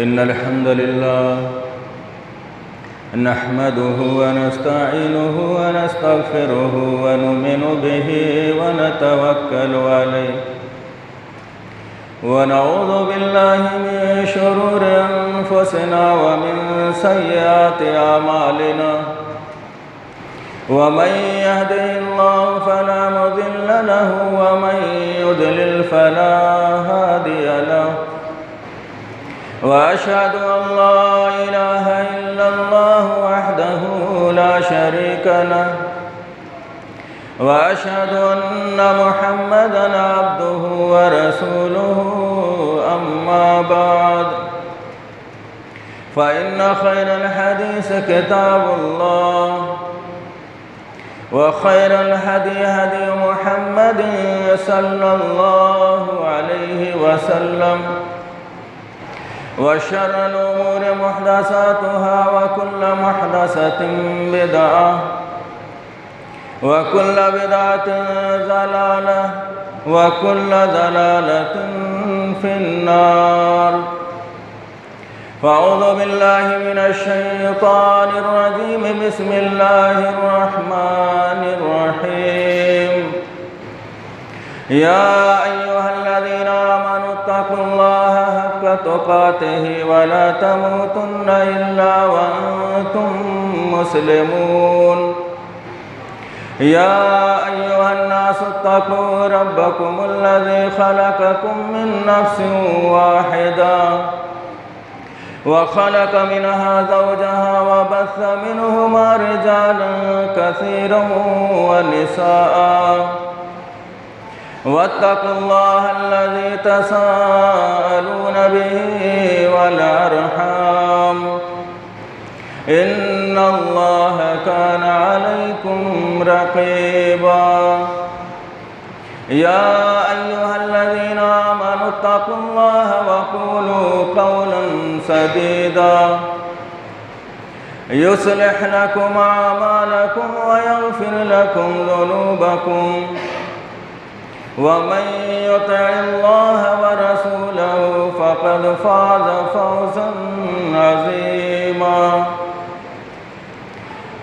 इन्नल हम्दुलिल्लाह नहमदुहु व नस्तईनुहु व नस्तगफिरुहु व नुमिनु बिहि व नतवक्कलु अलैहि व नऊज़ु बिल्लाहि मिन शुरूरि अनफुसिना व मिन सय्यिआति अमालिना वमन यहदिहिल्लाहु फला मुदिल्ल लहु व मन युद्लिल फला हादिय लहु व अशहदु अन ला इलाहा इल्लल्लाहु वहदहु ला शरीका लहु व अशहदु अन्ना मुहम्मदन अब्दुहु व रसूलुहु अम्मा बाद फ़इन्न खैरल हदीस किताबुल्लाह व खैरल हदी हदी मुहम्मदिन सल्लल्लाहु अलैहि वसल्लम व शर्रल उमूरि मुहदसातुहा व कुल्लु मुहदसतिन बिदअह व कुल्लु बिदअतिन ज़लालह व कुल्लु ज़लालतिन फिन्नार फ़अऊज़ु बिल्लाहि मिनश शैतानिर रजीम बिस्मिल्लाहिर रहमानिर रहीम या अय्युहल्लज़ीना आमनुत्तक़ुल्लाहा हक़्क़ तुक़ातिहि व ला तमूतुन्न इल्ला व अंतुम मुस्लिमून या अय्युहन्नासुत्तक़ू रब्बकुमुल्लज़ी खलक़कुम मिन नफ्सिन वाहिदा वख़लक़ मिनहा ज़ौजहा वबस्स मिनहुमा रिजालन कसीरन वनिसाअ वत्तक़ुल्लाह अल्लज़ी तसाअलून बिही वल अर्हाम इन्नल्लाह कान अलैकुम रक़ीबा या अय्युहल्लज़ीना आमनुत्तक़ुल्लाह वक़ूलू क़ौलन सदीदा युस्लिह लकुम अअमालकुम व यग़फिर लकुम ज़ुनूबकुम वमन युतिइल्लाह व रसूलहु फ़क़द फ़ाज़ फ़ौज़न अज़ीमा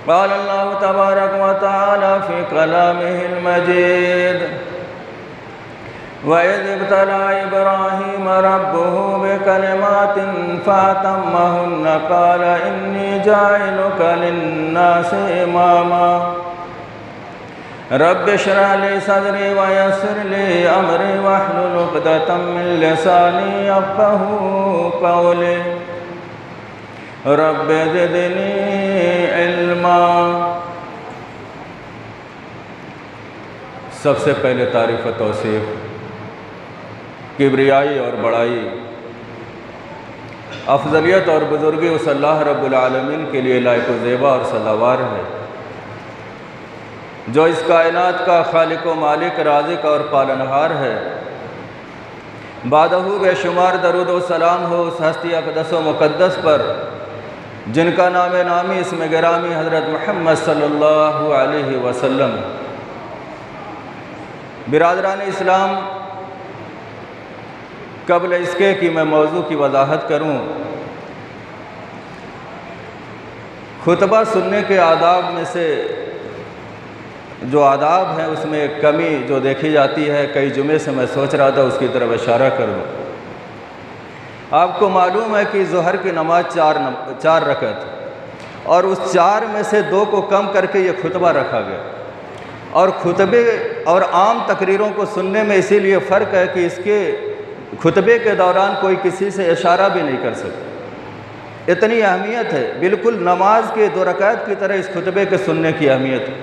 क़ाल अल्लाहु तबारक व तआला फ़ी कलामिहिल मजीद वइज़ इब्तला इब्राहीम रब्बुहु बिकलिमातिन फ़अतम्महुन्न क़ाल इन्नी जाइलुका लिन्नासि इमामा रब्बि इश्रह ली सदरी व यस्सिर ली अमरी वहलुल उक़दतम मिन लिसानी यफ़क़हू क़ौली रब्बि ज़िदनी इल्मा। सबसे पहले तारीफ़ व तौसीफ़ किब्रियाई और बड़ाई अफजलियत और बुज़ुर्गी उस अल्लाह रब्बुल आलमीन के लिए लायक ज़ेबा और सदावार है जो इस कायनात का खालिक व मालिक राज़िक और पालनहार है। बादहू बेशुमार दरूद व सलाम हो उस हस्ती अक़दस व मुक़द्दस पर जिनका नाम नामी इसमें गिरामी हज़रत मुहम्मद सल्लल्लाहु अलैहि वसल्लम। बिरादरान इस्लाम, क़ब्ल इसके कि मैं मौजू की वजाहत करूँ, खुतबा सुनने के आदाब में से जो आदाब हैं उसमें एक कमी जो देखी जाती है, कई जुमे से मैं सोच रहा था उसकी तरफ इशारा कर दूँ। आपको मालूम है कि ज़ोहर की नमाज चार रकअत और उस चार में से दो को कम करके ये खुतबा रखा गया। और खुतबे और आम तकरीरों को सुनने में इसीलिए फ़र्क है कि इसके खुतबे के दौरान कोई किसी से इशारा भी नहीं कर सकता। इतनी अहमियत है, बिल्कुल नमाज के 2 रकात की तरह इस खुतबे के सुनने की अहमियत है।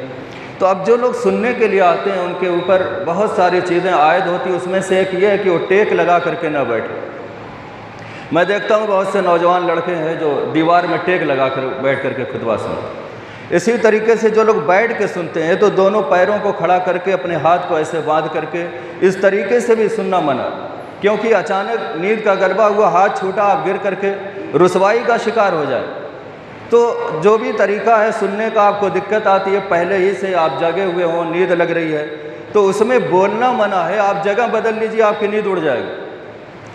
तो अब जो लोग सुनने के लिए आते हैं उनके ऊपर बहुत सारी चीज़ें आयद होती, उसमें से एक ये है कि वो टेक लगा करके ना बैठे। मैं देखता हूँ बहुत से नौजवान लड़के हैं जो दीवार में टेक लगा कर बैठ करके खुतबा सुनते। इसी तरीके से जो लोग बैठ के सुनते हैं तो दोनों पैरों को खड़ा करके अपने हाथ को ऐसे बांध करके इस तरीके से भी सुनना मना, क्योंकि अचानक नींद का गलबा हुआ, हाथ छूटा, आप गिर करके रुसवाई का शिकार हो जाए। तो जो भी तरीका है सुनने का आपको दिक्कत आती है, पहले ही से आप जगे हुए हों, नींद लग रही है, तो उसमें बोलना मना है। आप जगह बदल लीजिए, आपकी नींद उड़ जाएगी।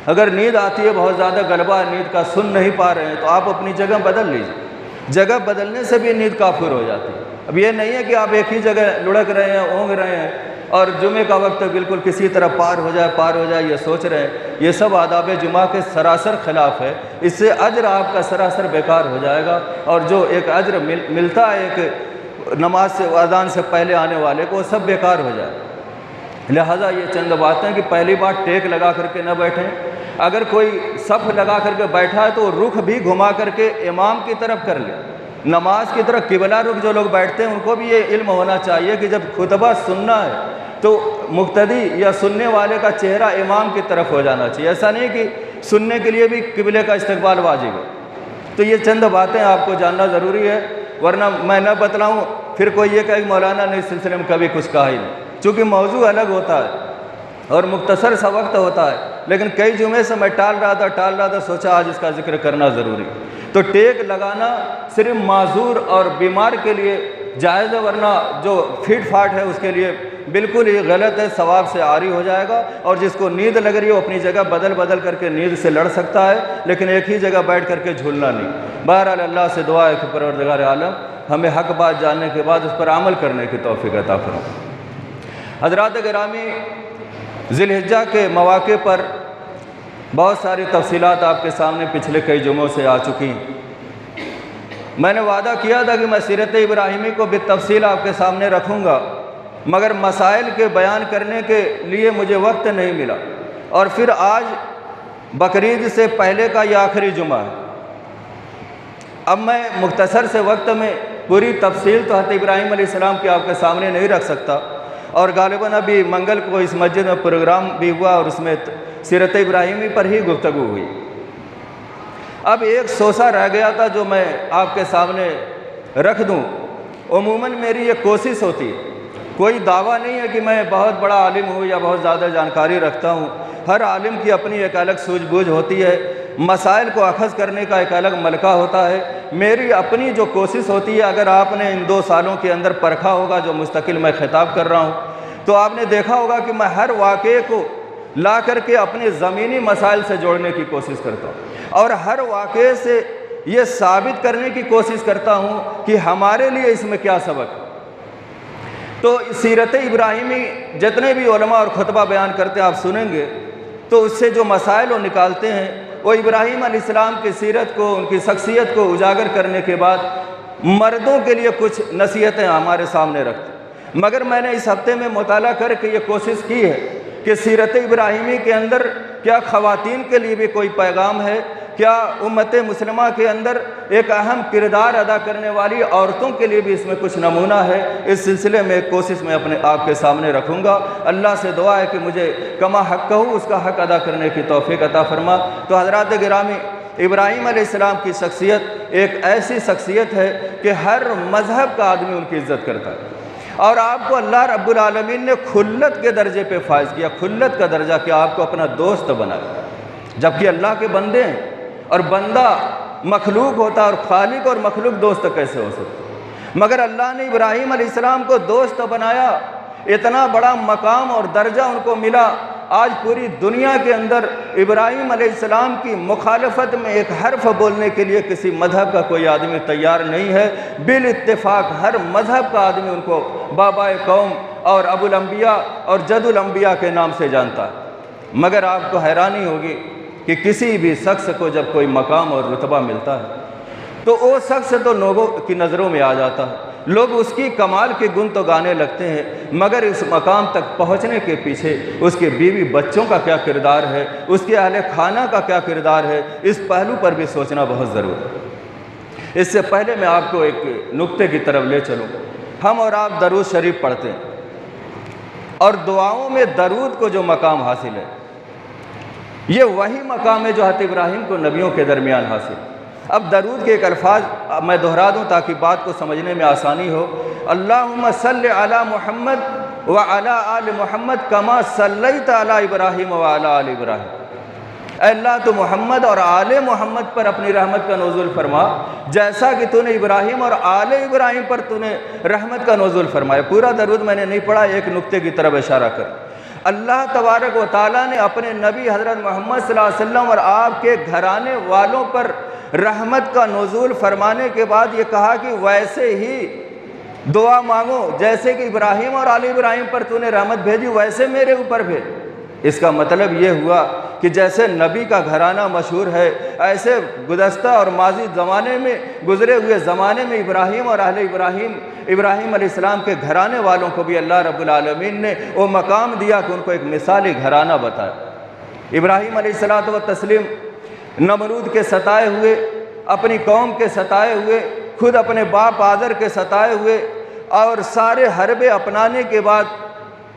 अगर नींद आती है, बहुत ज़्यादा गलबा नींद का, सुन नहीं पा रहे हैं, तो आप अपनी जगह बदल लीजिए। जगह बदलने से भी नींद काफिर हो जाती है। अब ये नहीं है कि आप एक ही जगह लुढ़क रहे हैं, ओंग रहे हैं और जुमे का वक्त बिल्कुल किसी तरह पार हो जाए ये सोच रहे हैं। ये सब आदाब जुमा के सरासर खिलाफ है। इससे अज्र आपका सरासर बेकार हो जाएगा, और जो एक अज्र मिलता है एक नमाज से, अजान से पहले आने वाले को, वो सब बेकार हो जाए। लिहाजा ये चंद बातें कि पहली बात टेक लगा करके न बैठें। अगर कोई सफ़ लगा करके बैठा है तो रुख भी घुमा करके इमाम की तरफ कर ले। नमाज की तरफ किबला रुख जो लोग बैठते हैं उनको भी ये इल्म होना चाहिए कि जब खुतबा सुनना है तो मुक्तदी या सुनने वाले का चेहरा इमाम की तरफ हो जाना चाहिए। ऐसा नहीं कि सुनने के लिए भी किबले का इस्तकबाल वाजिब है। तो ये चंद बातें आपको जानना ज़रूरी है, वरना मैं न बतलाऊँ फिर कोई ये कहे मौलाना ने इस सिलसिले में कभी कुछ कहा ही नहीं। चूँकि मौजू अलग होता है और मुख्तसर सा वक्त होता है, लेकिन कई जुमे से मैं टाल रहा था, सोचा आज इसका जिक्र करना ज़रूरी। तो टेक लगाना सिर्फ माजूर और बीमार के लिए जायज़ है, वरना जो फिट फाट है उसके लिए बिल्कुल ही गलत है, सवाब से आरी हो जाएगा। और जिसको नींद लग रही है वो अपनी जगह बदल करके नींद से लड़ सकता है, लेकिन एक ही जगह बैठ करके झूलना नहीं। बहरहाल अल्लाह से दुआ है कि परवरदिगार आलम हमें हक़ बात जानने के बाद उस पर अमल करने की तौफीक अता फरमाए। हज़रात गिरामी, ज़िलहिज्जा के मौक़े पर बहुत सारी तफसीलात आपके सामने पिछले कई जुमों से आ चुकी हैं। मैंने वादा किया था कि मैं सीरत इब्राहिमी को बितफसील आपके सामने रखूँगा, मगर मसाइल के बयान करने के लिए मुझे वक्त नहीं मिला। और फिर आज बकरीद से पहले का यह आखिरी जुमा है। अब मैं मुख्तसर से वक्त में पूरी तफसील तो हज़रत इब्राहीम अलैहिस्सलाम की आपके सामने नहीं रख सकता, और गालिबन अभी मंगल को इस मस्जिद में प्रोग्राम भी हुआ और उसमें सीरत इब्राहिमी पर ही गुफ्तगू हुई। अब एक सोसा रह गया था जो मैं आपके सामने रख दूं। उमूमन मेरी ये कोशिश होती है, कोई दावा नहीं है कि मैं बहुत बड़ा आलिम हूँ या बहुत ज़्यादा जानकारी रखता हूँ। हर आलिम की अपनी एक अलग सूझबूझ होती है, मसाइल को अखज़ करने का एक अलग मलका होता है। मेरी अपनी जो कोशिश होती है, अगर आपने इन 2 सालों के अंदर परखा होगा जो मुस्तकिल मैं ख़िताब कर रहा हूँ, तो आपने देखा होगा कि मैं हर वाक़े को ला करके अपने ज़मीनी मसाइल से जोड़ने की कोशिश करता हूँ, और हर वाक़े से ये साबित करने की कोशिश करता हूँ कि हमारे लिए इसमें क्या सबक है। तो सीरत इब्राहिमी जितने भी उलमा और खुतबा बयान करते हैं आप सुनेंगे, तो उससे जो मसाइल वो निकालते हैं वो इब्राहीम अलैहिस्सलाम की सीरत को, उनकी शख्सियत को उजागर करने के बाद मर्दों के लिए कुछ नसीहतें हमारे सामने रखते। मगर मैंने इस हफ्ते में मुताला करके ये कोशिश की है कि सीरत इब्राहिमी के अंदर क्या ख़वातीन के लिए भी कोई पैगाम है, क्या उम्मत मुस्लिमा के अंदर एक अहम किरदार अदा करने वाली औरतों के लिए भी इसमें कुछ नमूना है। इस सिलसिले में एक कोशिश मैं अपने आपके सामने रखूँगा। अल्लाह से दुआ है कि मुझे कमा हक़ कहूँ उसका हक़ अदा करने की तौफ़ीक़ अता फरमा। तो हज़रात गिरामी, इब्राहीम अलैहिस्सलाम की शख्सियत एक ऐसी शख्सियत है कि हर मज़हब का आदमी उनकी इज़्ज़त करता है, और आपको अल्लाह रब्बुल आलमीन ने खुल्लत के दर्जे पे फाइज किया। खुल्लत का दर्जा कि आपको अपना दोस्त बनाया, जबकि अल्लाह के बंदे हैं और बंदा मखलूक होता, और खालिक और मखलूक दोस्त कैसे हो सकते। मगर अल्लाह ने इब्राहीम अलैहिस्सलाम को दोस्त बनाया, इतना बड़ा मकाम और दर्जा उनको मिला। आज पूरी दुनिया के अंदर इब्राहीम अलैहिस्सलाम की मुखालफत में एक हर्फ बोलने के लिए किसी मज़हब का कोई आदमी तैयार नहीं है। बिल इत्तेफाक हर मज़हब का आदमी उनको बाबाए कौम और अबुल अंबिया और जदुल अंबिया के नाम से जानता है। मगर आपको हैरानी होगी कि किसी भी शख्स को जब कोई मकाम और रुतबा मिलता है तो वो शख्स तो लोगों की नज़रों में आ जाता है, लोग उसकी कमाल के गुण तो गाने लगते हैं, मगर इस मकाम तक पहुंचने के पीछे उसके बीवी बच्चों का क्या किरदार है, उसके अहले खाना का क्या किरदार है, इस पहलू पर भी सोचना बहुत ज़रूरी है। इससे पहले मैं आपको एक नुक्ते की तरफ ले चलूँ। हम और आप दरूद शरीफ पढ़ते हैं, और दुआओं में दरूद को जो मकाम हासिल है, ये वही मकाम है जो हज़रत इब्राहीम को नबियों के दरमियान हासिल। अब दरूद के एक अल्फाज मैं दोहरा दूँ ताकि बात को समझने में आसानी हो। अल्लाहुम्मा सल्लि अला मुहम्मद व अला आल मुहम्मद कमा सल्लैत अला इब्राहीम व अला आल इब्राहीम। अल्लाह तो मोहम्मद और आले मोहम्मद पर अपनी रहमत का नज़ुल फरमा, जैसा कि तूने इब्राहीम और आले इब्राहीम पर तूने रहमत का नज़ुल फरमाया। पूरा दरूद मैंने नहीं पढ़ा, एक नुक्ते की तरफ इशारा कर। अल्लाह तबारक व तआला ने अपने नबी हज़रत मोहम्मद सल्लल्लाहु अलैहि वसल्लम और आपके घराने वालों पर रहमत का नुज़ूल फरमाने के बाद ये कहा कि वैसे ही दुआ मांगो जैसे कि इब्राहीम और आले इब्राहीम पर तूने रहमत भेजी वैसे मेरे ऊपर भेज। इसका मतलब ये हुआ कि जैसे नबी का घराना मशहूर है, ऐसे गुज़श्ता और माजी ज़माने में, गुज़रे हुए ज़माने में इब्राहीम और अहले इब्राहीम अलैहिस्सलाम के घराने वालों को भी अल्लाह रब्बुल आलमीन ने वो मकाम दिया कि उनको एक मिसाली घराना बताया। इब्राहीम अलैहिस्सलातु व तस्लीम नमरूद के सताए हुए, अपनी कौम के सताए हुए, खुद अपने बाप आदर के सताए हुए और सारे हरबे अपनाने के बाद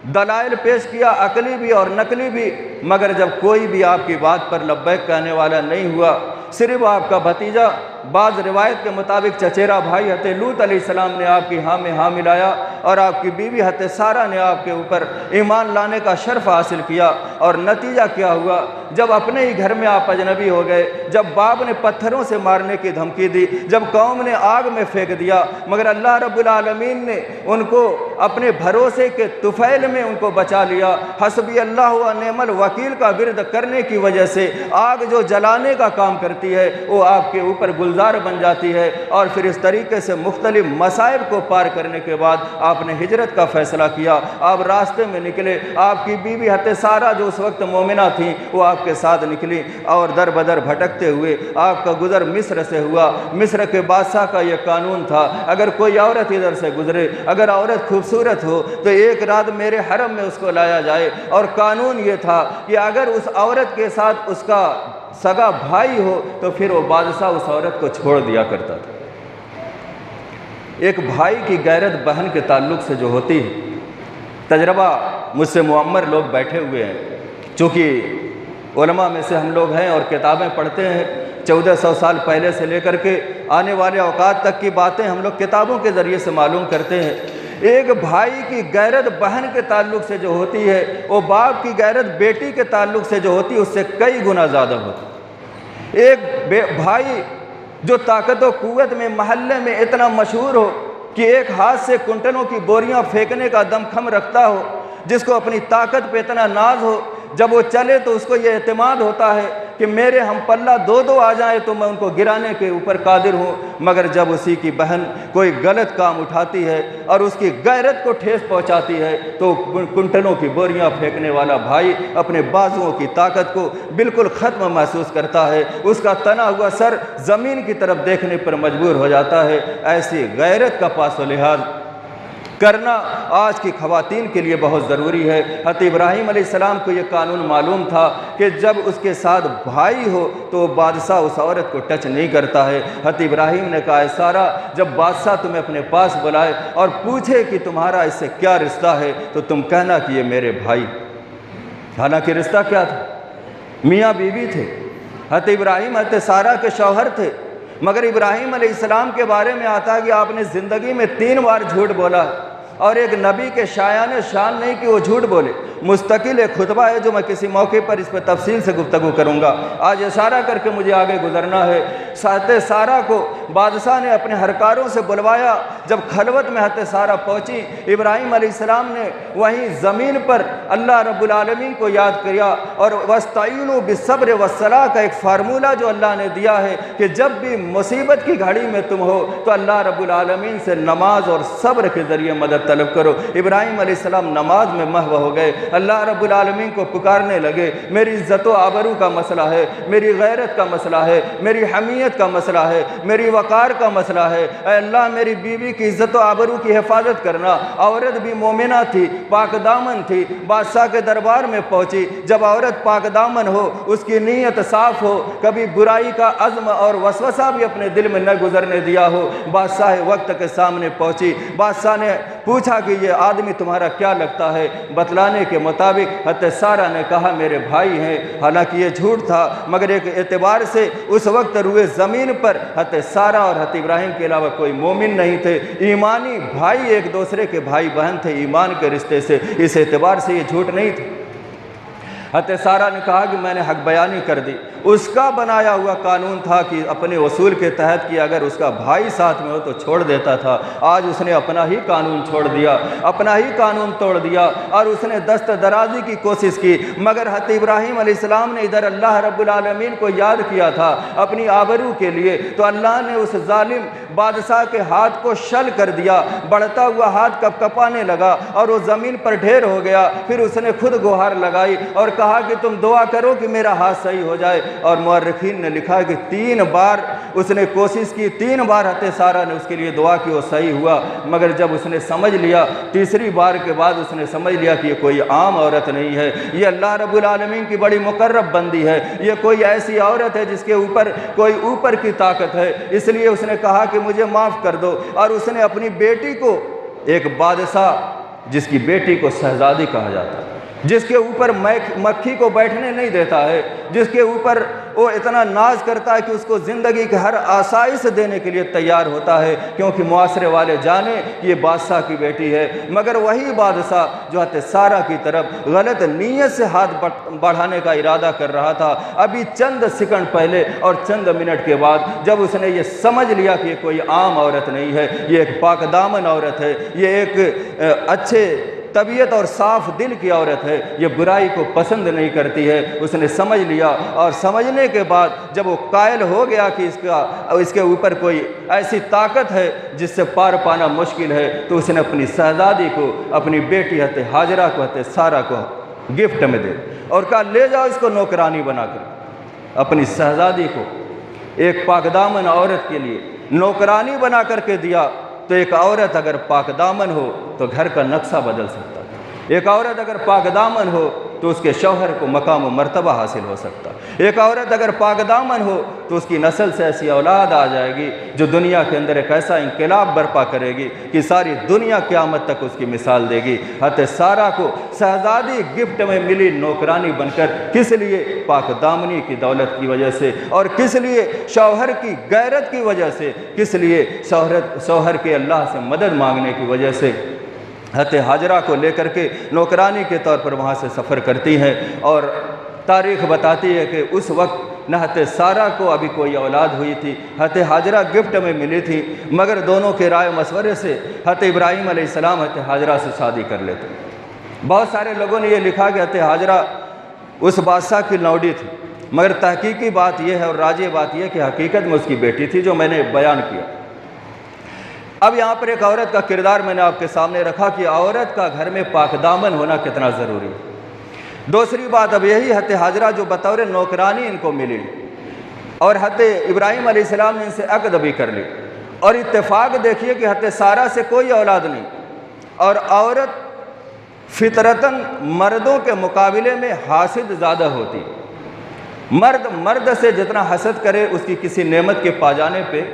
दलाइल पेश किया, अकली भी और नकली भी, मगर जब कोई भी आपकी बात पर लब्बैक कहने वाला नहीं हुआ, सिर्फ आपका भतीजा, बाज़ रिवायत के मुताबिक चचेरा भाई हते लूत अलैहिस्सलाम ने आपकी हाँ में हाँ मिलाया और आपकी बीवी हते सारा ने आपके ऊपर ईमान लाने का शर्फ हासिल किया। और नतीजा क्या हुआ, जब अपने ही घर में आप अजनबी हो गए, जब बाप ने पत्थरों से मारने की धमकी दी, जब कौम ने आग में फेंक दिया, मगर अल्लाह रब्बुल आलमीन ने उनको अपने भरोसे के तुफैल में उनको बचा लिया। हस्बी अल्लाह व नेमल वकील का विर्द करने की वजह से आग जो जलाने का काम करती है वो आपके ऊपर गुलजार बन जाती है। और फिर इस तरीके से मुख्तलिफ मसाइब को पार करने के बाद आपने हिजरत का फ़ैसला किया, आप रास्ते में निकले। आपकी बीवी हते सारा जो उस वक्त मोमिना थी वो आपके साथ निकली और दर बदर भटकते हुए आपका गुज़र मिस्र से हुआ। मिस्र के बादशाह का ये कानून था, अगर कोई औरत इधर से गुजरे, अगर औरत खूबसूरत हो तो एक रात मेरे हरम में उसको लाया जाए। और कानून ये था कि अगर उस औरत के साथ उसका सगा भाई हो तो फिर वो बादशाह उस औरत को छोड़ दिया करता था। एक भाई की गैरत बहन के ताल्लुक़ से जो होती है, तजर्बा मुझसे मुअम्मर लोग बैठे हुए हैं, चूँकि उलमा में से हम लोग हैं और किताबें पढ़ते हैं, 1400 साल पहले से लेकर के आने वाले औकात तक की बातें हम लोग किताबों के ज़रिए से मालूम करते हैं। एक भाई की गैरत बहन के ताल्लुक़ से जो होती है वो बाप की गैरत बेटी के ताल्लुक़ से जो होती है उससे कई गुना ज़्यादा होती है। एक भाई जो ताकत व क़ुव्वत में महल्ले में इतना मशहूर हो कि एक हाथ से कुंटलों की बोरियां फेंकने का दमखम रखता हो, जिसको अपनी ताकत पे इतना नाज हो, जब वो चले तो उसको ये एतमाद होता है कि मेरे हम पल्ला दो दो आ जाए तो मैं उनको गिराने के ऊपर कादिर हूँ। मगर जब उसी की बहन कोई गलत काम उठाती है और उसकी गैरत को ठेस पहुँचाती है तो कुंटलों की बोरियां फेंकने वाला भाई अपने बाजुओं की ताकत को बिल्कुल ख़त्म महसूस करता है, उसका तना हुआ सर ज़मीन की तरफ देखने पर मजबूर हो जाता है। ऐसी गैरत का पास व लिहाज करना आज की ख़वातीन के लिए बहुत ज़रूरी है। हज़रत इब्राहीम अलैहिस्सलाम को ये कानून मालूम था कि जब उसके साथ भाई हो तो बादशाह उस औरत को टच नहीं करता है। हज़रत इब्राहीम ने कहा, सारा जब बादशाह तुम्हें अपने पास बुलाए और पूछे कि तुम्हारा इससे क्या रिश्ता है तो तुम कहना कि ये मेरे भाई। हालांकि रिश्ता क्या था, मियाँ बीवी थे। हज़रत इब्राहीम हज़रत सारा के शौहर थे, मगर इब्राहीम अलैहिस्सलाम के बारे में आता है कि आपने ज़िंदगी में 3 बार झूठ बोला और एक नबी के शायान शान नहीं कि वो झूठ बोले। मुस्तकिल एक खुतबा है जो मैं किसी मौके पर इस पर तफसील से गुफ्तगू करूँगा। आज इशारा करके मुझे आगे गुजरना है। हज़रत सारा को बादशाह ने अपने हरकारों से बुलवाया। जब खलवत में हज़रत सारा पहुँची, इब्राहीम अलैहिस्सलाम ने वहीं ज़मीन पर अल्लाह रब्बुल आलमीन को याद किया और वस्तईनु बिस्सब्र वस्सलाह का एक फार्मूला जो अल्लाह ने दिया है कि जब भी मुसीबत की घड़ी में तुम हो तो अल्लाह रब्बुल आलमीन से नमाज और सब्र के ज़रिए मदद तलब करो। इब्राहीम अलैहिस्सलाम नमाज में महव हो गए, अल्लाह रब्बुल आलमीन को पुकारने लगे। मेरी इज़्ज़त व आबरू का मसला है, मेरी गैरत का मसला है, मेरी हमीयत का मसला है, मेरी वक़ार का मसला है। अल्लाह मेरी बीवी की इज़्ज़त व आबरू की हिफाजत करना। औरत भी मोमिना थी, पाकदामन थी, बादशाह के दरबार में पहुँची। जब औरत पाकदामन हो, उसकी नीयत साफ़ हो, कभी बुराई का अज़्म और वसवसा भी अपने दिल में न गुजरने दिया हो, बादशाह वक्त के सामने पहुँची। बादशाह ने पूछा कि ये आदमी तुम्हारा क्या लगता है? बतलाने के मुताबिक हज़रत सारा ने कहा मेरे भाई हैं। हालांकि ये झूठ था, मगर एक एतबार से उस वक्त रुए ज़मीन पर हज़रत सारा और हज़रत इब्राहीम के अलावा कोई मोमिन नहीं थे। ईमानी भाई एक दूसरे के भाई बहन थे ईमान के रिश्ते से, इस एतबार से ये झूठ नहीं थे। हज़रत सारा ने कहा कि मैंने हक बयानी कर दी। उसका बनाया हुआ कानून था कि अपने वसूल के तहत कि अगर उसका भाई साथ में हो तो छोड़ देता था। आज उसने अपना ही कानून छोड़ दिया, अपना ही कानून तोड़ दिया और उसने दस्त दराजी की कोशिश की। मगर हज़रत इब्राहीम अलैहिस्सलाम ने इधर अल्लाह रब्बुल आलमीन को याद किया था अपनी आबरू के लिए, तो अल्लाह ने उस जालिम बादशाह के हाथ को शल कर दिया। बढ़ता हुआ हाथ कपकपाने लगा और वो ज़मीन पर ढेर हो गया। फिर उसने खुद गुहार लगाई और कहा कि तुम दुआ करो कि मेरा हाथ सही हो जाए। और मुअर्रिखीन ने लिखा कि 3 बार उसने कोशिश की, 3 बार हज़रत सारा ने उसके लिए दुआ की, वो सही हुआ। मगर जब उसने समझ लिया, तीसरी बार के बाद उसने समझ लिया कि ये कोई आम औरत नहीं है, ये अल्लाह रब्बुल आलमीन की बड़ी मुकर्रब बंदी है, ये कोई ऐसी औरत है जिसके ऊपर कोई ऊपर की ताकत है। इसलिए उसने कहा कि मुझे माफ़ कर दो। और उसने अपनी बेटी को, एक बादशाह जिसकी बेटी को शहजादी कहा जाता है, जिसके ऊपर मक्खी को बैठने नहीं देता है, जिसके ऊपर वो इतना नाज करता है कि उसको ज़िंदगी के हर आसाइश देने के लिए तैयार होता है, क्योंकि मुआसरे वाले जाने कि ये बादशाह की बेटी है। मगर वही बादशाह जो हज़रत सारा की तरफ गलत नीयत से हाथ बढ़ाने का इरादा कर रहा था, अभी चंद सेकंड पहले और चंद मिनट के बाद जब उसने ये समझ लिया कि ये कोई आम औरत नहीं है, ये एक पाकदामन औरत है, ये एक अच्छे तबीयत और साफ़ दिल की औरत है, ये बुराई को पसंद नहीं करती है, उसने समझ लिया। और समझने के बाद जब वो कायल हो गया कि इसके ऊपर कोई ऐसी ताकत है जिससे पार पाना मुश्किल है, तो उसने अपनी शहजादी को, अपनी बेटी हज़रत हाजरा को, हज़रत सारा को गिफ्ट में दे और कहा ले जाओ इसको नौकरानी बनाकर। अपनी शहजादी को एक पाकदामन औरत के लिए नौकरानी बना करके दिया। तो एक औरत अगर पाकदामन हो तो घर का नक्शा बदल सकता है। एक औरत अगर पाकदामन हो तो उसके शौहर को मकाम व मर्तबा हासिल हो सकता है। एक औरत अगर पाकदामन हो तो उसकी नस्ल से ऐसी औलाद आ जाएगी जो दुनिया के अंदर एक ऐसा इंकलाब बर्पा करेगी कि सारी दुनिया क़यामत तक उसकी मिसाल देगी। हज़रत सारा को शहजादी गिफ्ट में मिली नौकरानी बनकर, किस लिए? पाकदामनी की दौलत की वजह से। और किस लिए? शौहर की गैरत की वजह से। किस लिए? शौहर के अल्लाह से मदद मांगने की वजह से हज़रत हाजरा को लेकर के नौकरानी के तौर पर वहाँ से सफ़र करती हैं। और तारीख़ बताती है कि उस वक्त न हज़रत सारा को अभी कोई औलाद हुई थी, हज़रत हाजरा गिफ्ट में मिली थी, मगर दोनों के राय मशवरे से हज़रत इब्राहीम अलैहिस्सलाम हज़रत हाजरा से शादी कर लेते। बहुत सारे लोगों ने ये लिखा कि हज़रत हाजरा उस बादशाह की लौंडी थी, मगर तहकीकी बात यह है और राजी बात यह कि हकीकत में उसकी बेटी थी, जो मैंने बयान किया। अब यहाँ पर एक औरत का किरदार मैंने आपके सामने रखा कि औरत का घर में पाकदामन होना कितना ज़रूरी है। दूसरी बात अब यही, हज़रत हाजरा जो बतौर नौकरानी इनको मिली और हज़रत इब्राहीम अलैहिस्सलाम ने इनसे अक़द भी कर ली। और इत्तेफाक देखिए कि हज़रत सारा से कोई औलाद नहीं, और औरत फितरतन मर्दों के मुकाबले में हासिद ज़्यादा होती। मर्द से जितना हसद करे उसकी किसी नेमत के पा जाने पे,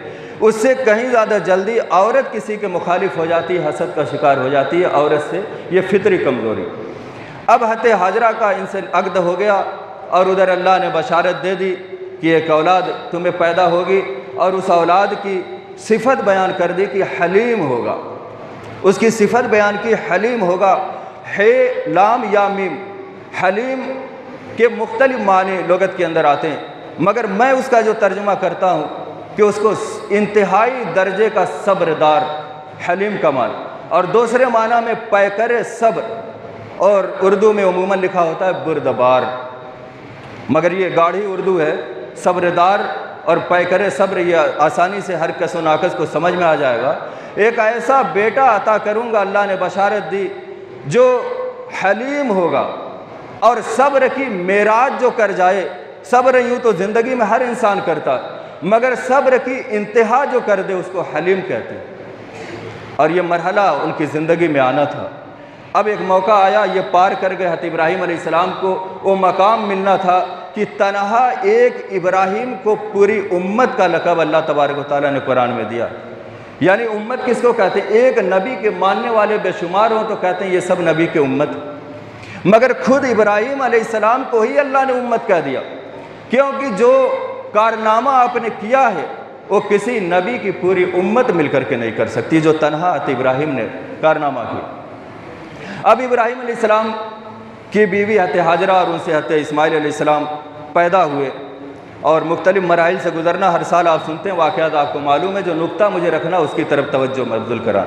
उससे कहीं ज़्यादा जल्दी औरत किसी के मुखालिफ हो जाती है, हसद का शिकार हो जाती है औरत से। ये फितरी कमज़ोरी। अब हज़रत हाजरा का इनसे अक़द हो गया और उधर अल्लाह ने बशारत दे दी कि एक औलाद तुम्हें पैदा होगी, और उस औलाद की सिफत बयान कर दी कि हलीम होगा। उसकी सिफत बयान की हलीम होगा। हे लाम या मीम, हलीम के मुख्तलिफ माने लुगत के अंदर आते हैं, मगर मैं उसका जो तर्जुमा करता हूँ कि उसको इंतहाई दर्जे का सब्रदार, हलीम का मान, और दूसरे माना में पैकर सब्र, और उर्दू में उमूमन लिखा होता है बुर्दबार, मगर ये गाढ़ी उर्दू है। सब्रदार और पैकर सब्र ये आसानी से हर कस व नाकस को समझ में आ जाएगा। एक ऐसा बेटा अता करूँगा, अल्लाह ने बशारत दी, जो हलीम होगा और सब्र की मेराज जो कर जाए। सब्र यूँ तो ज़िंदगी में हर इंसान करता, मगर सब्र की इंतहा जो कर दे उसको हलीम कहते हैं। और ये मरहला उनकी ज़िंदगी में आना था। अब एक मौका आया, ये पार कर गए। हज़रत इब्राहीम अलैहिस्सलाम को वो मकाम मिलना था कि तनहा एक इब्राहीम को पूरी उम्मत का लक़ब अल्लाह तबारक व तआला ने कुरान में दिया। यानी उम्मत किसको कहते हैं? एक नबी के मानने वाले बेशुमार हों तो कहते हैं ये सब नबी के उम्मत, मगर खुद इब्राहीम अलैहिस्सलाम को ही अल्लाह ने उम्मत कह दिया, क्योंकि जो कारनामा आपने किया है वो किसी नबी की पूरी उम्मत मिलकर के नहीं कर सकती, जो तन्हा इब्राहीम ने कारनामा किया। अब इब्राहीम अलैहिस्सलाम की बीवी हत हाजरा और उनसे हत इस्माइल अलैहिस्सलाम पैदा हुए, और मुख्तलिफ़ मराहिल से गुजरना। हर साल आप सुनते हैं वाक़यात, आपको मालूम है। जो नुक्ता मुझे रखना उसकी तरफ तवज्जो मबज़ूल करा।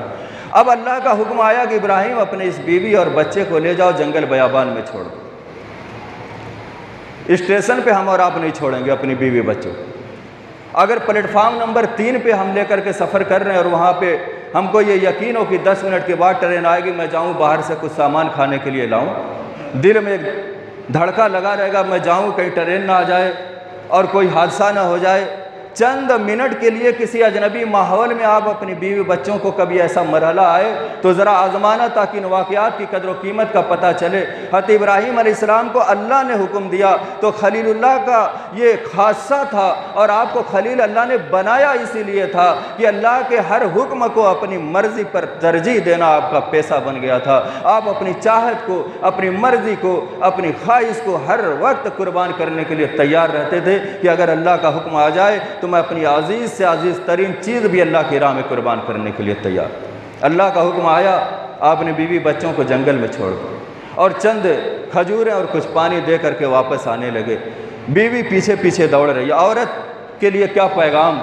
अब अल्लाह का हुक्म आया कि इब्राहिम अपने इस बीवी और बच्चे को ले जाओ जंगल बयाबान में छोड़ दो। स्टेशन पे हम और आप नहीं छोड़ेंगे अपनी बीवी बच्चों। अगर प्लेटफार्म नंबर 3 पे हम लेकर के सफ़र कर रहे हैं और वहाँ पे हमको ये यकीन हो कि 10 मिनट के बाद ट्रेन आएगी, मैं जाऊँ बाहर से कुछ सामान खाने के लिए लाऊँ, दिल में एक धड़का लगा रहेगा, मैं जाऊँ कहीं ट्रेन ना आ जाए और कोई हादसा ना हो जाए। चंद मिनट के लिए किसी अजनबी माहौल में आप अपनी बीवी बच्चों को कभी ऐसा मरहला आए तो ज़रा आज़माना, ताकि इन वाक़यात की कदर व कीमत का पता चले। हज़रत इब्राहीम अलैहिस्सलाम को अल्लाह ने हुक्म दिया तो खलीलुल्लाह का ये खासा था, और आपको खलील अल्लाह ने बनाया इसीलिए था कि अल्लाह के हर हुक्म को अपनी मर्ज़ी पर तरजीह देना आपका पेशा बन गया था। आप अपनी चाहत को, अपनी मर्ज़ी को, अपनी ख्वाहिश को हर वक्त कुर्बान करने के लिए तैयार रहते थे कि अगर अल्लाह का हुक्म आ जाए तो मैं अपनी अजीज़ से अजीज़ तरीन चीज़ भी अल्लाह की राह में कुर्बान करने के लिए तैयार। अल्लाह का हुक्म आया, आपने बीवी बच्चों को जंगल में छोड़ दिया और चंद खजूरें और कुछ पानी दे करके वापस आने लगे। बीवी पीछे पीछे दौड़ रही है। औरत के लिए क्या पैगाम।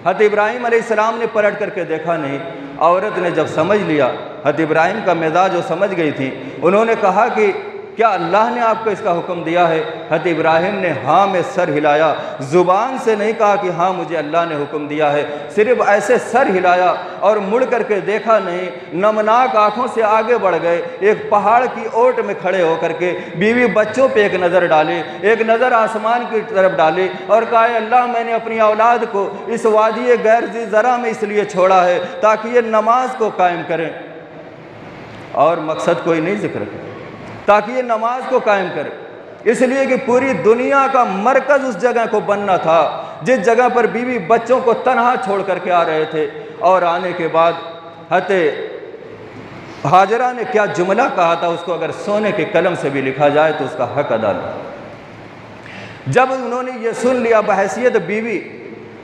हज़रत इब्राहीम अलैहिस्सलाम ने पलट करके देखा नहीं। औरत ने जब समझ लिया, हज़रत इब्राहीम का मिजाज वो समझ गई थी, उन्होंने कहा कि क्या अल्लाह ने आपको इसका हुक्म दिया है? हज़रत इब्राहीम ने हाँ में सर हिलाया। ज़ुबान से नहीं कहा कि हाँ मुझे अल्लाह ने हुक्म दिया है, सिर्फ ऐसे सर हिलाया और मुड़ करके देखा नहीं। नमनाक आँखों से आगे बढ़ गए, एक पहाड़ की ओट में खड़े होकर के बीवी बच्चों पे एक नज़र डाली, एक नज़र आसमान की तरफ डाली और कहा, अल्लाह मैंने अपनी औलाद को इस वादी गैर ज़ी ज़रा में इसलिए छोड़ा है ताकि ये नमाज को कायम करें, और मकसद कोई नहीं जिक्र करे, ताकि ये नमाज को कायम करे। इसलिए कि पूरी दुनिया का मरकज़ उस जगह को बनना था जिस जगह पर बीवी बच्चों को तनहा छोड़ करके आ रहे थे। और आने के बाद हज़रत हाजरा ने क्या जुमला कहा था, उसको अगर सोने के कलम से भी लिखा जाए तो उसका हक अदा नहीं। जब उन्होंने ये सुन लिया बहैसियत बीवी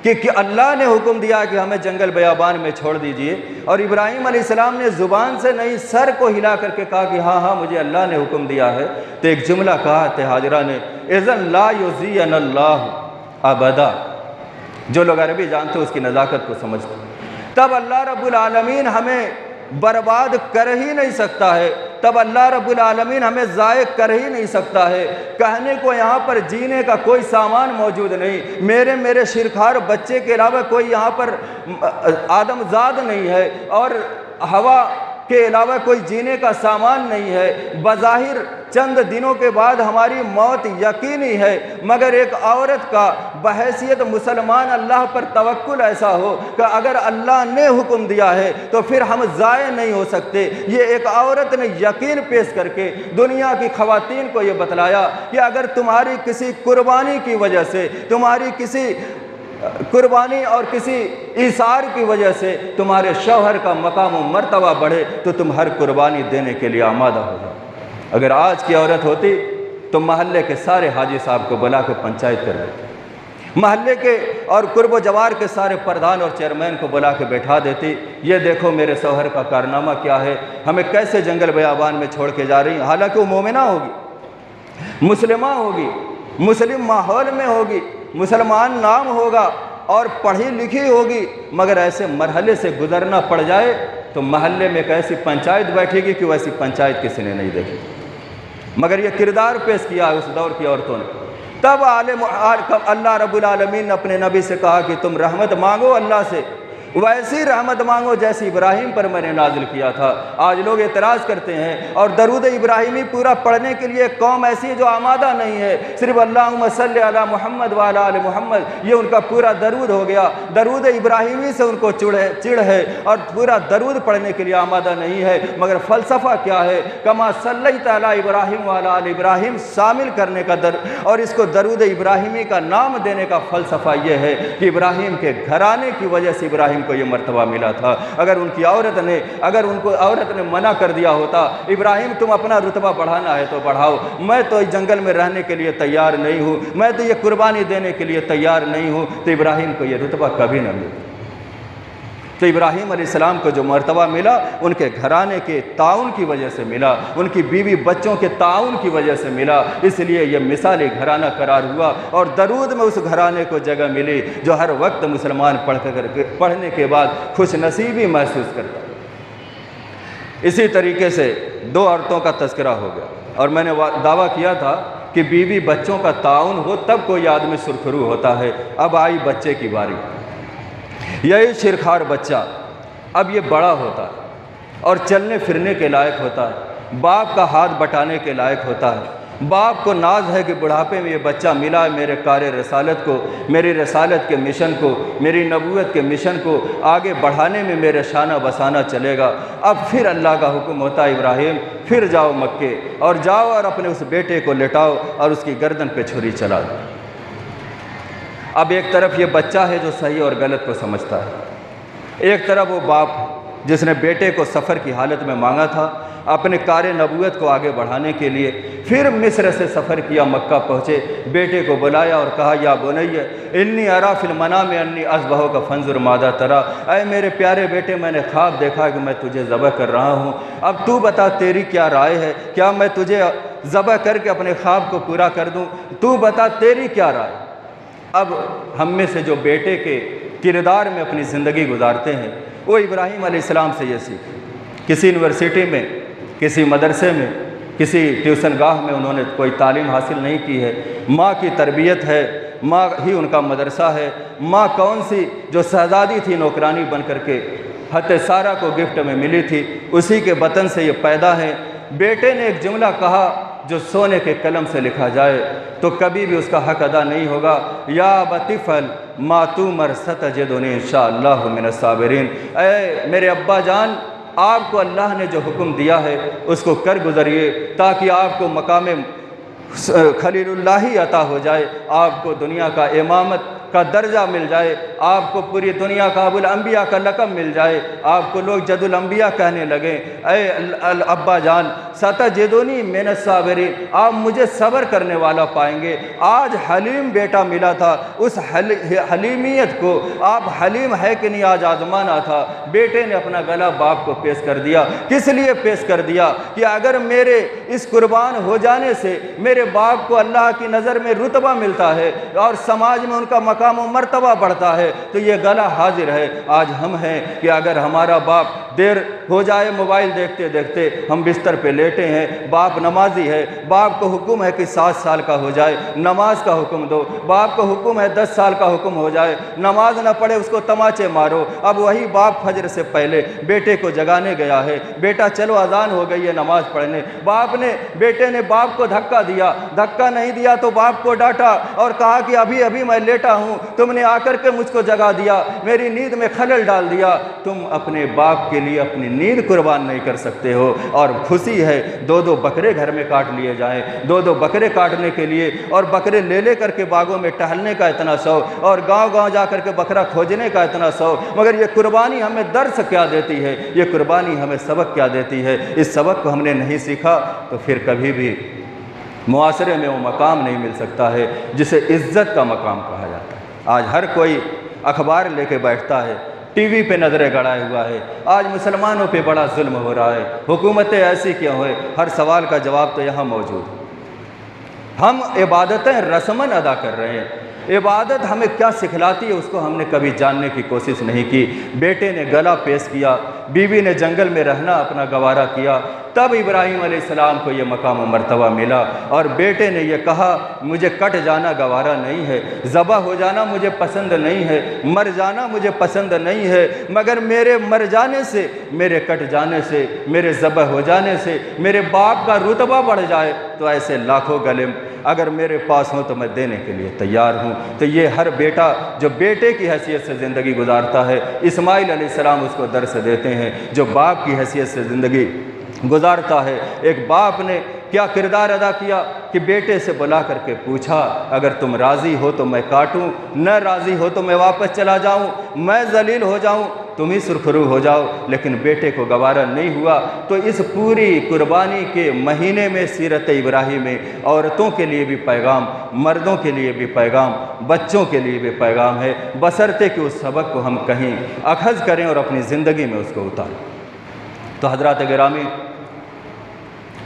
कि अल्लाह ने हुक्म दिया कि हमें जंगल बयाबान में छोड़ दीजिए, और इब्राहीम अलैहिस्सलाम ने ज़ुबान से नहीं सर को हिला करके कहा कि हाँ हाँ मुझे अल्लाह ने हुक्म दिया है, तो एक जुमला कहा थे हाजरा ने, इज़न ला युज़ियनल्लाहु अबदा। जो लोग अरबी जानते उसकी नज़ाकत को समझते। तब अल्लाह रब्बुल आलमीन हमें बर्बाद कर ही नहीं सकता है, तब अल्लाह रब्बुल आलमीन हमें ज़ाय कर ही नहीं सकता है। कहने को यहाँ पर जीने का कोई सामान मौजूद नहीं, मेरे शिरखार बच्चे के अलावा कोई यहाँ पर आदमजाद नहीं है, और हवा के अलावा कोई जीने का सामान नहीं है। बज़ाहिर चंद दिनों के बाद हमारी मौत यकीनी है, मगर एक औरत का बहैसियत मुसलमान अल्लाह पर तवक्कुल ऐसा हो कि अगर अल्लाह ने हुक्म दिया है तो फिर हम ज़ाय नहीं हो सकते। ये एक औरत ने यकीन पेश करके दुनिया की ख़वातीन को ये बतलाया कि अगर तुम्हारी किसी कुर्बानी की वजह से, तुम्हारी किसी कुर्बानी और किसी ईसार की वजह से तुम्हारे शौहर का मकाम व मर्तबा बढ़े तो तुम हर कुर्बानी देने के लिए आमादा हो जाओ। अगर आज की औरत होती तो महल्ले के सारे हाजी साहब को बुला के पंचायत कर देती, महल्ले के और कुर्ब जवार के सारे प्रधान और चेयरमैन को बुला के बैठा देती, ये देखो मेरे शौहर का कारनामा क्या है, हमें कैसे जंगल बयाबान में छोड़ के जा रही। हालांकि वो मोमिना होगी, मुस्लिमा होगी, मुस्लिम माहौल में होगी, मुसलमान नाम होगा और पढ़ी लिखी होगी, मगर ऐसे मरहले से गुजरना पड़ जाए तो महल्ले में एक ऐसी पंचायत बैठेगी कि वैसी पंचायत किसी ने नहीं देखी। मगर ये किरदार पेश किया है उस दौर की औरतों ने। तब अल्लाह रब्बुल आलमीन ने अपने नबी से कहा कि तुम रहमत मांगो अल्लाह से, वैसी रहमत मांगो जैसी इब्राहीम पर मैंने नाजिल किया था। आज लोग एतराज़ करते हैं और दरूद इब्राहिमी पूरा पढ़ने के लिए कौम ऐसी है जो आमादा नहीं है, सिर्फ अल्लाहुम्मा सल्ली अला मुहम्मद व अला आलि मुहम्मद ये उनका पूरा दरूद हो गया। दरूद इब्राहिमी से उनको चिढ़ है और पूरा दरूद पढ़ने के लिए आमादा नहीं है। मगर फ़लसफ़ा क्या है, कमा सल्लैता अला इब्राहिम व अला आलि इब्राहिम शामिल करने का और इसको दरूद इब्राहिमी का नाम देने का फ़लसफ़ा ये है कि इब्राहिम के घराने की वजह से इब्राहिम को ये मर्तबा मिला था। अगर उनकी औरत ने मना कर दिया होता, इब्राहिम तुम अपना रुतबा बढ़ाना है तो बढ़ाओ, मैं तो इस जंगल में रहने के लिए तैयार नहीं हूँ, मैं तो ये कुर्बानी देने के लिए तैयार नहीं हूँ, तो इब्राहिम को ये रुतबा कभी न मिले। तो इब्राहीम अलैहिस्सलाम को जो मर्तबा मिला उनके घराने के ताउन की वजह से मिला, उनकी बीवी बच्चों के ताउन की वजह से मिला। इसलिए यह मिसाली घराना करार हुआ और दरूद में उस घराने को जगह मिली जो हर वक्त मुसलमान पढ़ने के बाद खुश नसीबी महसूस करता। इसी तरीके से दो औरतों का तज़किरा हो गया और मैंने दावा किया था कि बीवी बच्चों का ताउन हो तब कोई आदमी सुरखरू होता है। अब आई बच्चे की बारी। यही शिरखार बच्चा अब ये बड़ा होता है और चलने फिरने के लायक होता है, बाप का हाथ बटाने के लायक होता है। बाप को नाज है कि बुढ़ापे में ये बच्चा मिला है, मेरे कार्य रसालत को, मेरी रसालत के मिशन को, मेरी नबूवत के मिशन को आगे बढ़ाने में मेरे शाना बसाना चलेगा। अब फिर अल्लाह का हुक्म होता है, इब्राहीम फिर जाओ मक्के और जाओ और अपने उस बेटे को लेटाओ और उसकी गर्दन पे छुरी चला दो। अब एक तरफ ये बच्चा है जो सही और गलत को समझता है, एक तरफ वो बाप जिसने बेटे को सफ़र की हालत में मांगा था अपने कार्य नबूवत को आगे बढ़ाने के लिए। फिर मिस्र से सफ़र किया, मक्का पहुँचे, बेटे को बुलाया और कहा, या बुनैया इन्नी अरा फिल मनाम अन्नी अज़बहो का फंजुर मादा तरा। अय मेरे प्यारे बेटे, मैंने ख्वाब देखा कि मैं तुझे ज़बह कर रहा हूँ, अब तू बता तेरी क्या राय है, क्या मैं तुझे ज़बह करके अपने ख्वाब को पूरा कर दूँ? तू बता तेरी क्या राय। अब हम में से जो बेटे के किरदार में अपनी ज़िंदगी गुजारते हैं वो इब्राहीम अलैहिस्सलाम से ये सीखे। किसी यूनिवर्सिटी में, किसी मदरसे में, किसी ट्यूशन गाह में उन्होंने कोई तालीम हासिल नहीं की है। माँ की तरबियत है, माँ ही उनका मदरसा है। माँ कौन सी जो शहज़ादी थी नौकरानी बन करके हत्ते सारा को गिफ्ट में मिली थी, उसी के बतन से ये पैदा है। बेटे ने एक जुमला कहा जो सोने के कलम से लिखा जाए तो कभी भी उसका हक अदा नहीं होगा, या बतिफ़ल मातूमर सतजदुनी इंशाअल्लाहु मिनस साबिरीन। ऐ मेरे अब्बा जान, आपको अल्लाह ने जो हुक्म दिया है उसको कर गुजरिए ताकि आपको मकाम खलीलुल्लाही अता हो जाए, आपको दुनिया का इमामत का दर्जा मिल जाए, आपको पूरी दुनिया का अबुल अंबिया का लक़ब मिल जाए, आपको लोग जदुल अंबिया कहने लगे। ऐ अब्बा जान सतजदुनी मिनस साबिरीन, आप मुझे सब्र करने वाला पाएंगे। आज हलीम बेटा मिला था, उस हलीमियत को आप हलीम है कि नहीं आज आजमाना था। बेटे ने अपना गला बाप को पेश कर दिया। किस लिए पेश कर दिया? कि अगर मेरे इस कुर्बान हो जाने से मेरे बाप को अल्लाह की नज़र में रुतबा मिलता है और समाज में उनका मकाम व मर्तबा बढ़ता है तो ये गला हाजिर है। आज हम हैं कि अगर हमारा बाप देर हो जाए, मोबाइल देखते देखते हम बिस्तर पे लेटे हैं, बाप नमाजी है, बाप को हुक्म है कि 7 साल का हो जाए नमाज का हुक्म दो, बाप को हुक्म है 10 साल का हुक्म हो जाए नमाज ना पढ़े उसको तमाचे मारो। अब वही बाप फजर से पहले बेटे को जगाने गया है, बेटा चलो अजान हो गई है नमाज पढ़ने। बेटे ने बाप को धक्का दिया, धक्का नहीं दिया तो बाप को डांटा और कहा कि अभी अभी मैं लेटा हूँ, तुमने आकर के मुझको जगा दिया, मेरी नींद में खलल डाल दिया। तुम अपने बाप के लिए अपनी नींद कुर्बान नहीं कर सकते हो। और खुशी है 2-2 बकरे घर में काट लिए जाएं, 2-2 बकरे काटने के लिए और बकरे ले करके बागों में टहलने का इतना शौक और गांव-गांव जा कर के बकरा खोजने का इतना शौक। मगर ये कुर्बानी हमें दर्स क्या देती है, ये कुर्बानी हमें सबक क्या देती है? इस सबक को हमने नहीं सीखा तो फिर कभी भी मुआशरे में वो मकाम नहीं मिल सकता है जिसे इज़्ज़त का मकाम कहा जाता है। आज हर कोई अखबार लेके बैठता है, टीवी पे नज़रें गड़ाए हुआ है। आज मुसलमानों पे बड़ा जुल्म हो रहा है, हुकूमतें ऐसी क्यों है? हर सवाल का जवाब तो यहाँ मौजूद है। हम इबादतें रस्मन अदा कर रहे हैं, इबादत हमें क्या सिखलाती है उसको हमने कभी जानने की कोशिश नहीं की। बेटे ने गला पेश किया, बीवी ने जंगल में रहना अपना गवारा किया, तब इब्राहीम अलैहिस्सलाम को ये मकाम व मर्तबा मिला। और बेटे ने ये कहा मुझे कट जाना गवारा नहीं है, ज़बह हो जाना मुझे पसंद नहीं है, मर जाना मुझे पसंद नहीं है, मगर मेरे मर जाने से, मेरे कट जाने से, मेरे ज़बह हो जाने से मेरे बाप का रुतबा बढ़ जाए तो ऐसे लाखों गले अगर मेरे पास हो तो मैं देने के लिए तैयार हूँ। तो ये हर बेटा जो बेटे की हैसियत से ज़िंदगी गुजारता है, इस्माइल अलैहिस्सलाम उसको दर्स देते हैं जो बाप की हैसियत से ज़िंदगी गुजारता है। एक बाप ने क्या किरदार अदा किया कि बेटे से बुला करके पूछा अगर तुम राज़ी हो तो मैं काटूं, न राज़ी हो तो मैं वापस चला जाऊं, मैं जलील हो जाऊं, तुम ही सुरखरू हो जाओ, लेकिन बेटे को गवारा नहीं हुआ। तो इस पूरी कुर्बानी के महीने में सीरत इब्राहिम में औरतों के लिए भी पैगाम, मर्दों के लिए भी पैगाम, बच्चों के लिए भी पैगाम है, बशर्ते कि उस सबक को हम कहीं अखज़ करें और अपनी ज़िंदगी में उसको उतारें। तो हज़रात गिरामी,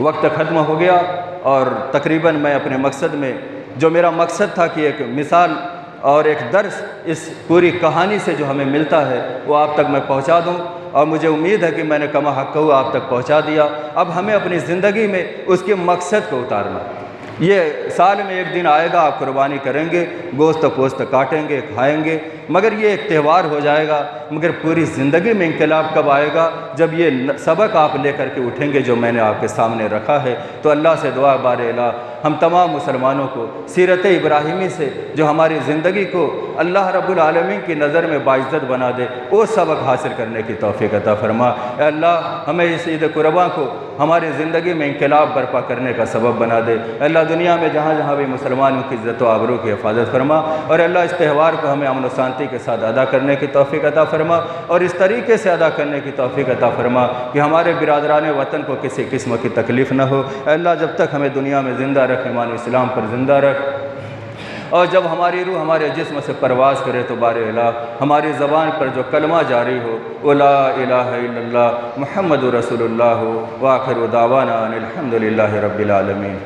वक्त ख़त्म हो गया और तकरीबन मैं अपने मकसद में, जो मेरा मकसद था कि एक मिसाल और एक दर्स इस पूरी कहानी से जो हमें मिलता है वो आप तक मैं पहुंचा दूं, और मुझे उम्मीद है कि मैंने कमा हक़ आप तक पहुंचा दिया। अब हमें अपनी ज़िंदगी में उसके मकसद को उतारना। ये साल में एक दिन आएगा, आप कुर्बानी करेंगे, गोश्त पोस्त काटेंगे, खाएंगे, मगर ये एक त्यौहार हो जाएगा। मगर पूरी ज़िंदगी में इंकलाब कब आएगा? जब ये सबक आप लेकर के उठेंगे जो मैंने आपके सामने रखा है। तो अल्लाह से दुआ बारे अल्लाह हम तमाम मुसलमानों को सीरत इब्राहिमी से जो हमारी ज़िंदगी को अल्लाह रब्बुल आलमीन की नज़र में बाइज़्ज़त बना दे, वो सबक हासिल करने की तौफ़ीक़ अता फरमा। अल्लाह हमें इस ईद कुर्बां को हमारी ज़िंदगी में इंकलाब बर्पा करने का सबब बना दे। अल्लाह दुनिया में जहाँ जहाँ भी मुसलमानों की इज़्ज़त व आबरू की हिफाजत फरमा, और अल्लाह इस त्यौहार को हमें अमन व शांति के साथ अदा करने की तौफ़ीक़ अता फरमा, और इस तरीके से अदा करने की तौफ़ीक़ अता फरमा कि हमारे बिरादरान वतन को किसी किस्म की तकलीफ़ न हो। अल्लाह जब तक हमें दुनिया में ज़िंदा रख, ईमान इस्लाम पर ज़िंदा रख, और जब हमारी रूह हमारे जिस्म से परवाज़ करे तो बारे इलाह हमारी ज़बान पर जो कलमा जारी हो वो ला इलाहा इल्लल्लाह मुहम्मदुर रसूलुल्लाह हो। व आखिरु दावाना अनिल हम्दुलिल्लाहि रब्बिल आलमीन।